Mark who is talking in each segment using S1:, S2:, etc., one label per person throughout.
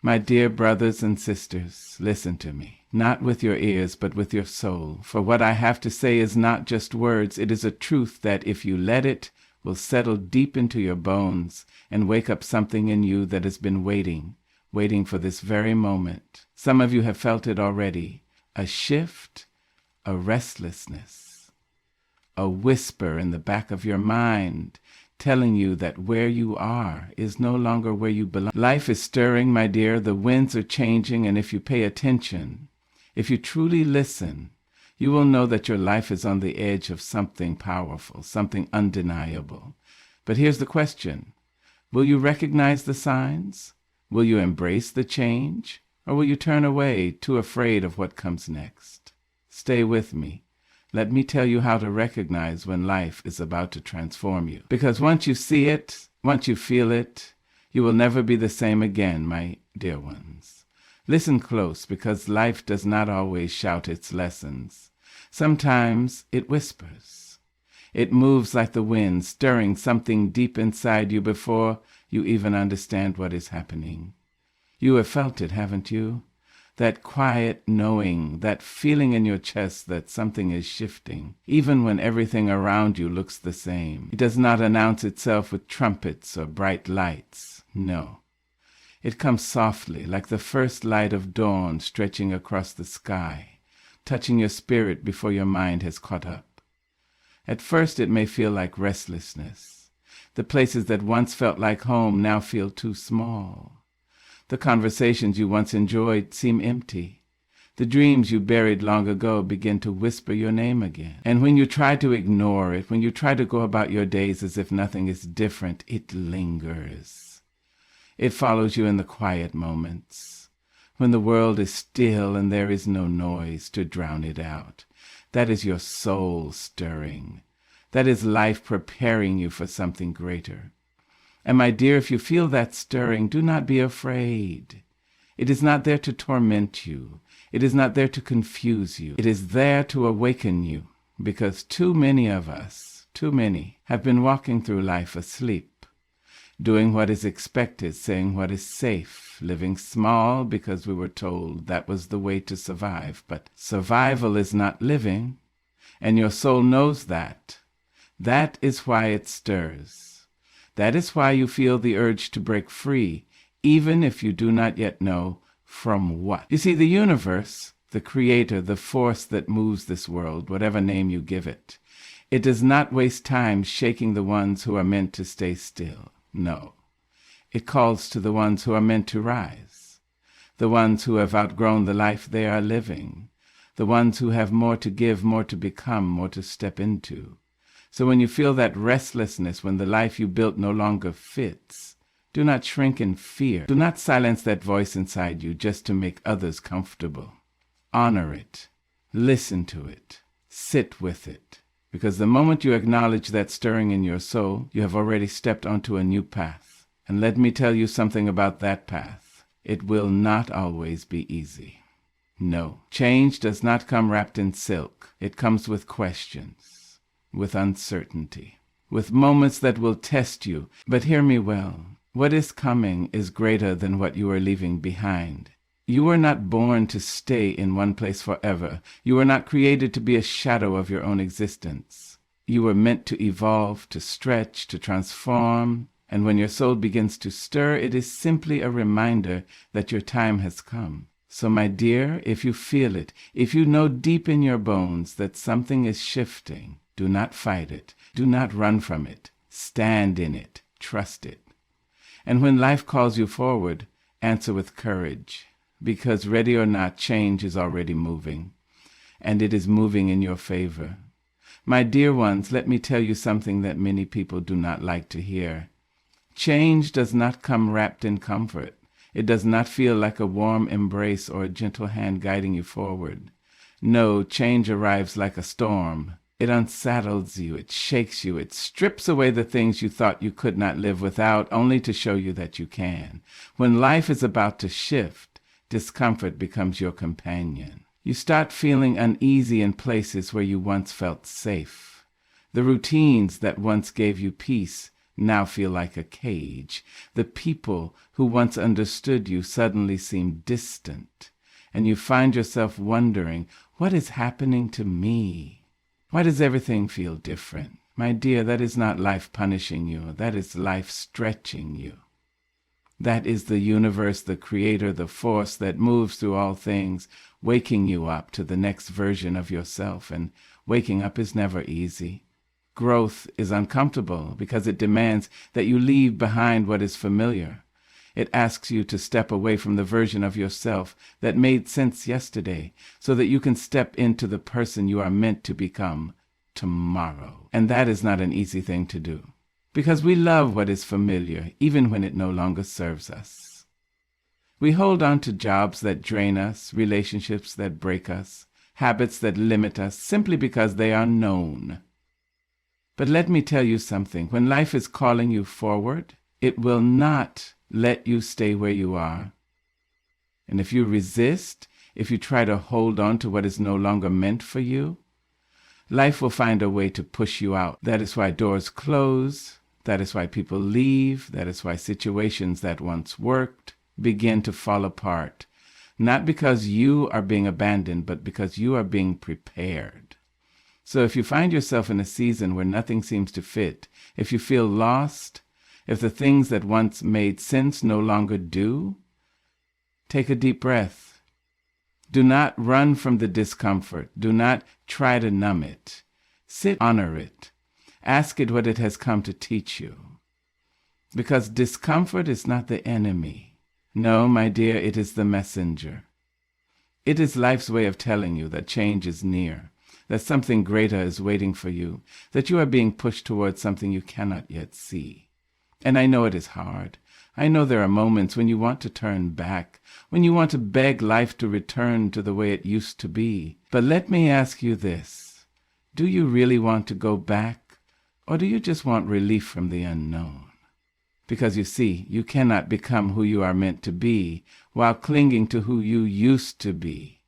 S1: My dear brothers and sisters, listen to me, not with your ears, but with your soul. For what I have to say is not just words. It is a truth that, if you let it, will settle deep into your bones and wake up something in you that has been waiting for this very moment. Some of you have felt it already. A shift, a restlessness, a whisper in the back of your mind telling you that where you are is no longer where you belong. Life is stirring, my dear. The winds are changing, and if you pay attention, if you truly listen, you will know that your life is on the edge of something powerful, something undeniable. But here's the question. Will you recognize the signs? Will you embrace the change? Or will you turn away, too afraid of what comes next? Stay with me. Let me tell you how to recognize when life is about to transform you. Because once you see it, once you feel it, you will never be the same again, my dear ones. Listen close, because life does not always shout its lessons. Sometimes it whispers. It moves like the wind, stirring something deep inside you before you even understand what is happening. You have felt it, haven't you? That quiet knowing, that feeling in your chest that something is shifting, even when everything around you looks the same. It does not announce itself with trumpets or bright lights. No. It comes softly, like the first light of dawn stretching across the sky, touching your spirit before your mind has caught up. At first it may feel like restlessness. The places that once felt like home now feel too small. The conversations you once enjoyed seem empty. The dreams you buried long ago begin to whisper your name again. And when you try to ignore it, when you try to go about your days as if nothing is different, it lingers. It follows you in the quiet moments, when the world is still and there is no noise to drown it out. That is your soul stirring. That is life preparing you for something greater. And my dear, if you feel that stirring, do not be afraid. It is not there to torment you. It is not there to confuse you. It is there to awaken you, because too many of us, have been walking through life asleep, doing what is expected, saying what is safe, living small because we were told that was the way to survive. But survival is not living, and your soul knows that. That is why it stirs. That is why you feel the urge to break free, even if you do not yet know from what. You see, the universe, the creator, the force that moves this world, whatever name you give it, it does not waste time shaking the ones who are meant to stay still. No. It calls to the ones who are meant to rise, the ones who have outgrown the life they are living, the ones who have more to give, more to become, more to step into. So when you feel that restlessness, when the life you built no longer fits, do not shrink in fear. Do not silence that voice inside you just to make others comfortable. Honor it. Listen to it. Sit with it. Because the moment you acknowledge that stirring in your soul, you have already stepped onto a new path. And let me tell you something about that path. It will not always be easy. No, change does not come wrapped in silk. It comes with questions, with uncertainty, with moments that will test you. But hear me well. What is coming is greater than what you are leaving behind. You were not born to stay in one place forever. You were not created to be a shadow of your own existence. You were meant to evolve, to stretch, to transform. And when your soul begins to stir, it is simply a reminder that your time has come. So, my dear, if you feel it, if you know deep in your bones that something is shifting, do not fight it. Do not run from it. Stand in it. Trust it. And when life calls you forward, answer with courage, because ready or not, change is already moving, and it is moving in your favor. My dear ones, let me tell you something that many people do not like to hear. Change does not come wrapped in comfort. It does not feel like a warm embrace or a gentle hand guiding you forward. No, change arrives like a storm. It unsaddles you, it shakes you, it strips away the things you thought you could not live without, only to show you that you can. When life is about to shift, discomfort becomes your companion. You start feeling uneasy in places where you once felt safe. The routines that once gave you peace now feel like a cage. The people who once understood you suddenly seem distant, and you find yourself wondering, what is happening to me? Why does everything feel different? My dear, that is not life punishing you. That is life stretching you. That is the universe, the creator, the force that moves through all things, waking you up to the next version of yourself. And waking up is never easy. Growth is uncomfortable because it demands that you leave behind what is familiar. It asks you to step away from the version of yourself that made sense yesterday so that you can step into the person you are meant to become tomorrow. And that is not an easy thing to do, because we love what is familiar, even when it no longer serves us. We hold on to jobs that drain us, relationships that break us, habits that limit us, simply because they are known. But let me tell you something. When life is calling you forward, it will not let you stay where you are. And if you resist, if you try to hold on to what is no longer meant for you, life will find a way to push you out. That is why doors close. That is why people leave. That is why situations that once worked begin to fall apart. Not because you are being abandoned, but because you are being prepared. So if you find yourself in a season where nothing seems to fit, if you feel lost, if the things that once made sense no longer do, take a deep breath. Do not run from the discomfort. Do not try to numb it. Honor it. Ask it what it has come to teach you. Because discomfort is not the enemy. No, my dear, it is the messenger. It is life's way of telling you that change is near, that something greater is waiting for you, that you are being pushed towards something you cannot yet see. And I know it is hard. I know there are moments when you want to turn back, when you want to beg life to return to the way it used to be. But let me ask you this. Do you really want to go back, or do you just want relief from the unknown? Because you see, you cannot become who you are meant to be while clinging to who you used to be.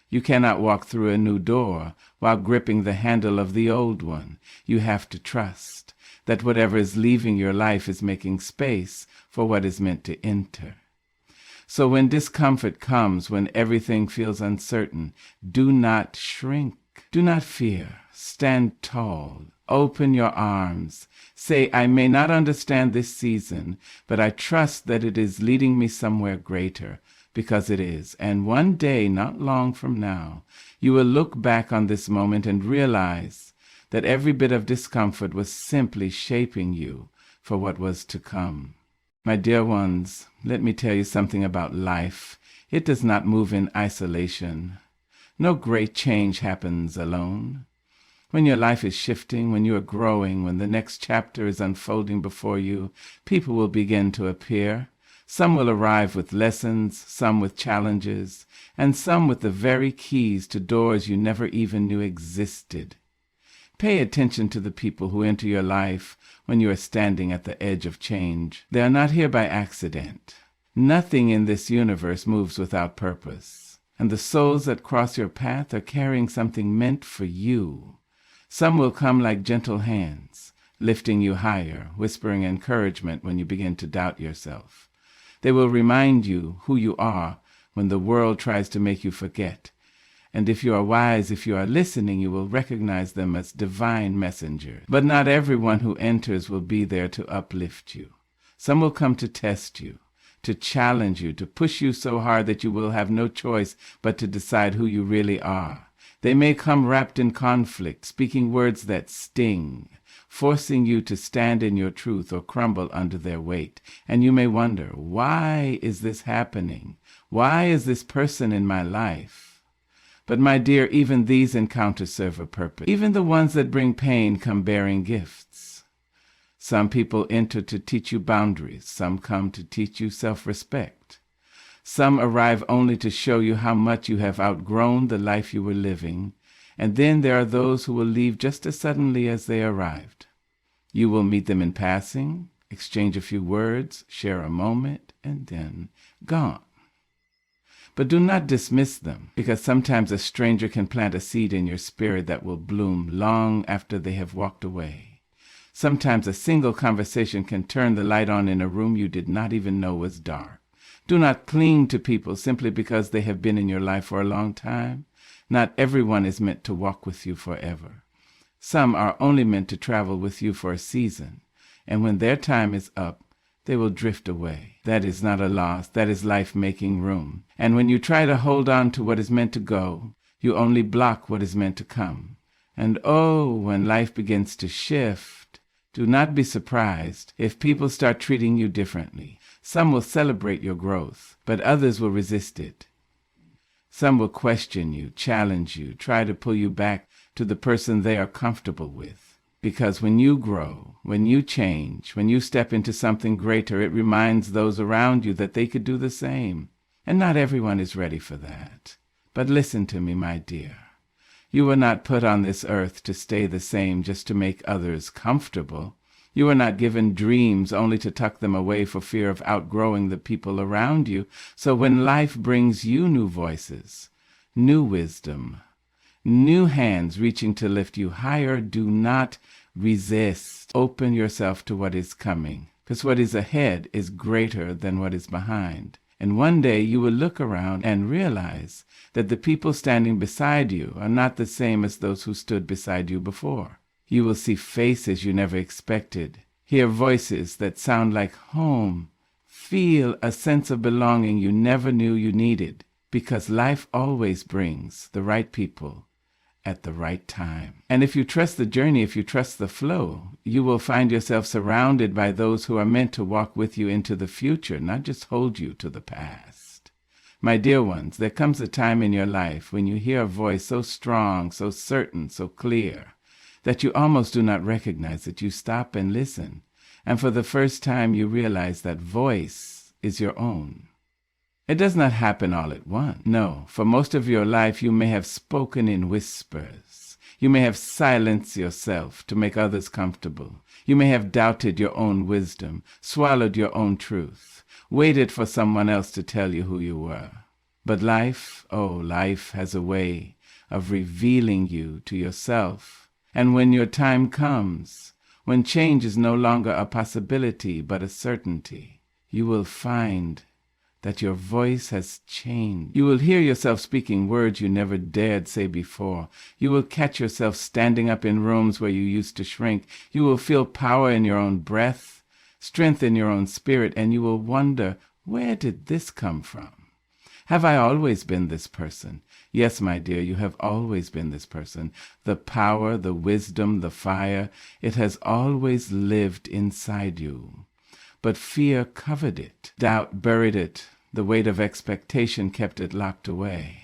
S1: You cannot walk through a new door while gripping the handle of the old one. You have to trust that whatever is leaving your life is making space for what is meant to enter. So when discomfort comes, when everything feels uncertain, do not shrink. Do not fear. Stand tall. Open your arms. Say, I may not understand this season, but I trust that it is leading me somewhere greater, because it is. And one day, not long from now, you will look back on this moment and realize that every bit of discomfort was simply shaping you for what was to come. My dear ones, let me tell you something about life. It does not move in isolation. No great change happens alone. When your life is shifting, when you are growing, when the next chapter is unfolding before you, people will begin to appear. Some will arrive with lessons, some with challenges, and some with the very keys to doors you never even knew existed. Pay attention to the people who enter your life when you are standing at the edge of change. They are not here by accident. Nothing in this universe moves without purpose. And the souls that cross your path are carrying something meant for you. Some will come like gentle hands, lifting you higher, whispering encouragement when you begin to doubt yourself. They will remind you who you are when the world tries to make you forget. And if you are wise, if you are listening, you will recognize them as divine messengers. But not everyone who enters will be there to uplift you. Some will come to test you, to challenge you, to push you so hard that you will have no choice but to decide who you really are. They may come wrapped in conflict, speaking words that sting, forcing you to stand in your truth or crumble under their weight. And you may wonder, why is this happening? Why is this person in my life? But my dear, even these encounters serve a purpose. Even the ones that bring pain come bearing gifts. Some people enter to teach you boundaries. Some come to teach you self-respect. Some arrive only to show you how much you have outgrown the life you were living. And then there are those who will leave just as suddenly as they arrived. You will meet them in passing, exchange a few words, share a moment, and then gone. But do not dismiss them, because sometimes a stranger can plant a seed in your spirit that will bloom long after they have walked away. Sometimes a single conversation can turn the light on in a room you did not even know was dark. Do not cling to people simply because they have been in your life for a long time. Not everyone is meant to walk with you forever. Some are only meant to travel with you for a season, and when their time is up, they will drift away. That is not a loss. That is life making room. And when you try to hold on to what is meant to go, you only block what is meant to come. And oh, when life begins to shift, do not be surprised if people start treating you differently. Some will celebrate your growth, but others will resist it. Some will question you, challenge you, try to pull you back to the person they are comfortable with. Because when you grow, when you change, when you step into something greater, it reminds those around you that they could do the same. And not everyone is ready for that. But listen to me, my dear. You were not put on this earth to stay the same just to make others comfortable. You were not given dreams only to tuck them away for fear of outgrowing the people around you. So when life brings you new voices, new wisdom, new hands reaching to lift you higher, do not resist. Open yourself to what is coming, because what is ahead is greater than what is behind. And one day you will look around and realize that the people standing beside you are not the same as those who stood beside you before. You will see faces you never expected, hear voices that sound like home, feel a sense of belonging you never knew you needed, because life always brings the right people at the right time. And if you trust the journey, if you trust the flow, you will find yourself surrounded by those who are meant to walk with you into the future, not just hold you to the past. My dear ones, there comes a time in your life when you hear a voice so strong, so certain, so clear, that you almost do not recognize it. You stop and listen, and for the first time you realize that voice is your own. It does not happen all at once. No, for most of your life you may have spoken in whispers. You may have silenced yourself to make others comfortable. You may have doubted your own wisdom, swallowed your own truth, waited for someone else to tell you who you were. But life, life has a way of revealing you to yourself. And when your time comes, when change is no longer a possibility but a certainty, you will find that your voice has changed. You will hear yourself speaking words you never dared say before. You will catch yourself standing up in rooms where you used to shrink. You will feel power in your own breath, strength in your own spirit, and you will wonder, where did this come from? Have I always been this person? Yes, my dear, you have always been this person. The power, the wisdom, the fire, it has always lived inside you. But fear covered it, doubt buried it, the weight of expectation kept it locked away.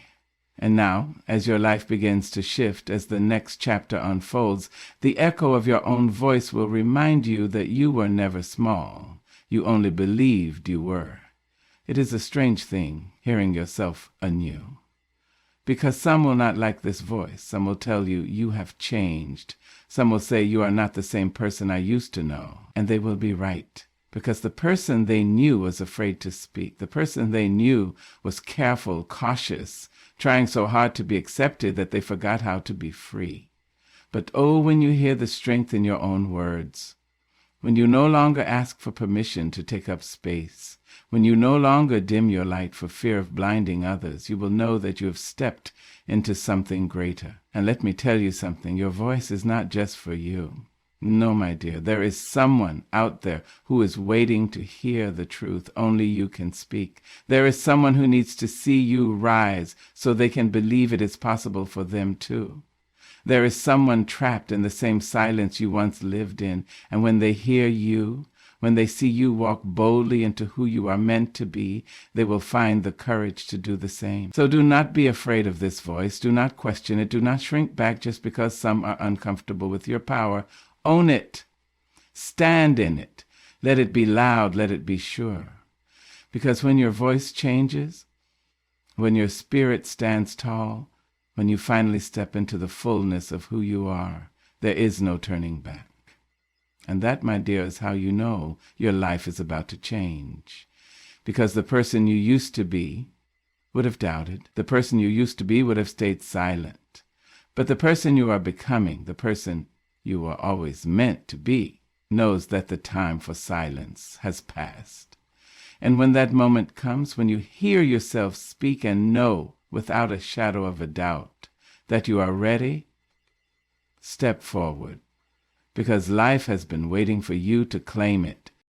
S1: And now, as your life begins to shift, as the next chapter unfolds, the echo of your own voice will remind you that you were never small. You only believed you were. It is a strange thing, hearing yourself anew. Because some will not like this voice. Some will tell you, you have changed. Some will say, you are not the same person I used to know. And they will be right. Because the person they knew was afraid to speak. The person they knew was careful, cautious, trying so hard to be accepted that they forgot how to be free. But when you hear the strength in your own words, when you no longer ask for permission to take up space, when you no longer dim your light for fear of blinding others, you will know that you have stepped into something greater. And let me tell you something, your voice is not just for you. No, my dear, there is someone out there who is waiting to hear the truth only you can speak. There is someone who needs to see you rise so they can believe it is possible for them too. There is someone trapped in the same silence you once lived in, and when they hear you, when they see you walk boldly into who you are meant to be, they will find the courage to do the same. So do not be afraid of this voice. Do not question it. Do not shrink back just because some are uncomfortable with your power. Own it. Stand in it. Let it be loud. Let it be sure. Because when your voice changes, when your spirit stands tall, when you finally step into the fullness of who you are, there is no turning back. And that, my dear, is how you know your life is about to change. Because the person you used to be would have doubted. The person you used to be would have stayed silent. But the person you are becoming, the person you were always meant to be, knows that the time for silence has passed. And when that moment comes, when you hear yourself speak and know without a shadow of a doubt that you are ready, step forward, because life has been waiting for you to claim it.